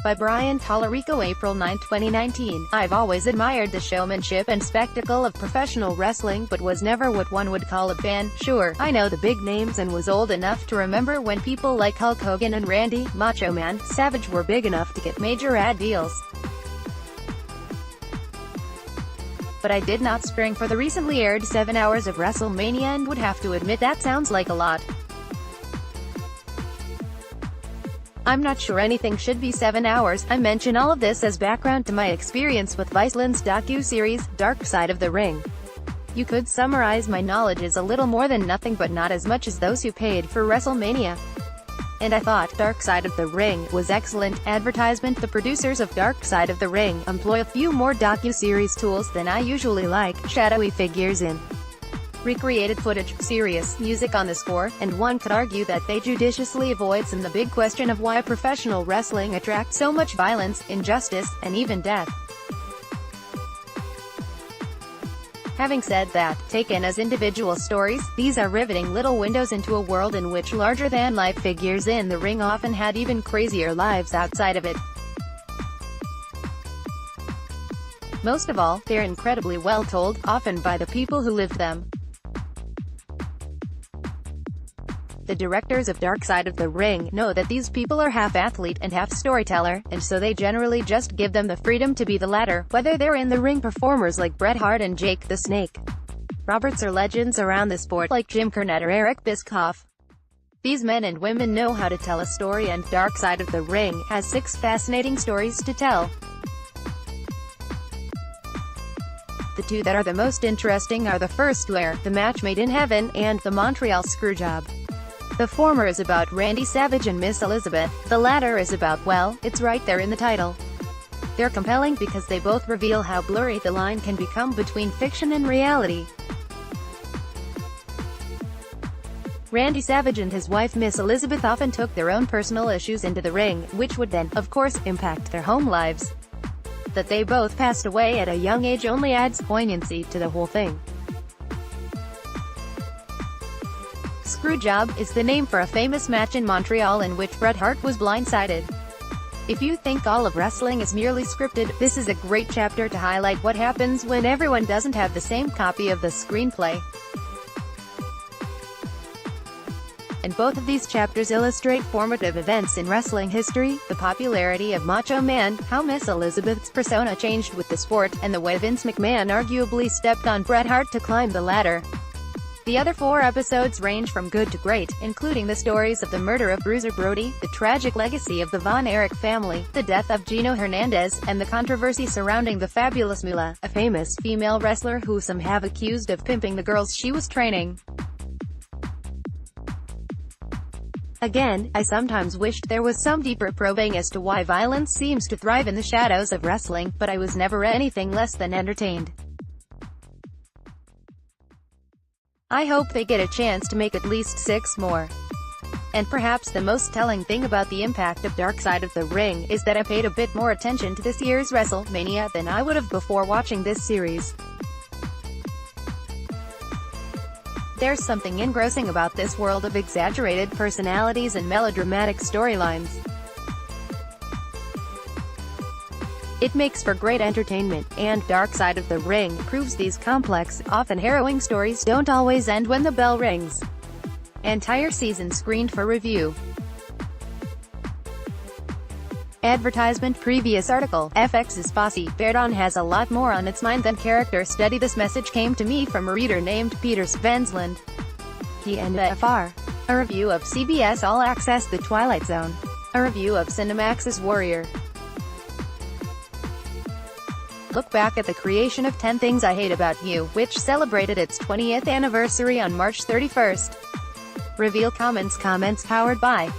by Brian Tallerico April 9, 2019. I've always admired the showmanship and spectacle of professional wrestling but was never what one would call a fan. Sure, I know the big names and was old enough to remember when people like Hulk Hogan and Randy, Macho Man, Savage were big enough to get major ad deals. But I did not spring for the recently aired 7 hours of Wrestlemania and would have to admit that sounds like a lot. I'm not sure anything should be 7 hours. I mention all of this as background to my experience with Viceland's docu-series, Dark Side of the Ring. You could summarize my knowledge as a little more than nothing but not as much as those who paid for Wrestlemania. And I thought Dark Side of the Ring was excellent advertisement. The producers of Dark Side of the Ring employ a few more docu-series tools than I usually like: shadowy figures in recreated footage, serious music on the score, and one could argue that they judiciously avoid the big question of why professional wrestling attracts so much violence, injustice, and even death. Having said that, taken as individual stories, these are riveting little windows into a world in which larger-than-life figures in the ring often had even crazier lives outside of it. Most of all, they're incredibly well told, often by the people who lived them. The directors of Dark Side of the Ring know that these people are half athlete and half storyteller, and so they generally just give them the freedom to be the latter, whether they're in-the-ring performers like Bret Hart and Jake the Snake Roberts or legends around the sport like Jim Cornette or Eric Bischoff. These men and women know how to tell a story, and Dark Side of the Ring has 6 fascinating stories to tell. The 2 that are the most interesting are the first Lair, The Match Made in Heaven, and The Montreal Screwjob. The former is about Randy Savage and Miss Elizabeth. The latter is about, well, it's right there in the title. They're compelling because they both reveal how blurry the line can become between fiction and reality. Randy Savage and his wife Miss Elizabeth often took their own personal issues into the ring, which would then, of course, impact their home lives. That they both passed away at a young age only adds poignancy to the whole thing. Screwjob is the name for a famous match in Montreal in which Bret Hart was blindsided. If you think all of wrestling is merely scripted, this is a great chapter to highlight what happens when everyone doesn't have the same copy of the screenplay. And both of these chapters illustrate formative events in wrestling history: the popularity of Macho Man, how Miss Elizabeth's persona changed with the sport, and the way Vince McMahon arguably stepped on Bret Hart to climb the ladder. The other 4 episodes range from good to great, including the stories of the murder of Bruiser Brody, the tragic legacy of the Von Erich family, the death of Gino Hernandez, and the controversy surrounding the Fabulous Moolah, a famous female wrestler who some have accused of pimping the girls she was training. Again, I sometimes wished there was some deeper probing as to why violence seems to thrive in the shadows of wrestling, but I was never anything less than entertained. I hope they get a chance to make at least 6 more. And perhaps the most telling thing about the impact of Dark Side of the Ring is that I paid a bit more attention to this year's Wrestlemania than I would have before watching this series. There's something engrossing about this world of exaggerated personalities and melodramatic storylines. It makes for great entertainment, and Dark Side of the Ring proves these complex, often harrowing stories don't always end when the bell rings. Entire season screened for review. Advertisement. Previous article. FX's Fosse. Verdon has a lot more on its mind than character study. This message came to me from a reader named Peter Svensland. He and FR. A review of CBS All Access The Twilight Zone. A review of Cinemax's Warrior. Look back at the creation of 10 Things I Hate About You, which celebrated its 20th anniversary on March 31st. Reveal comments powered by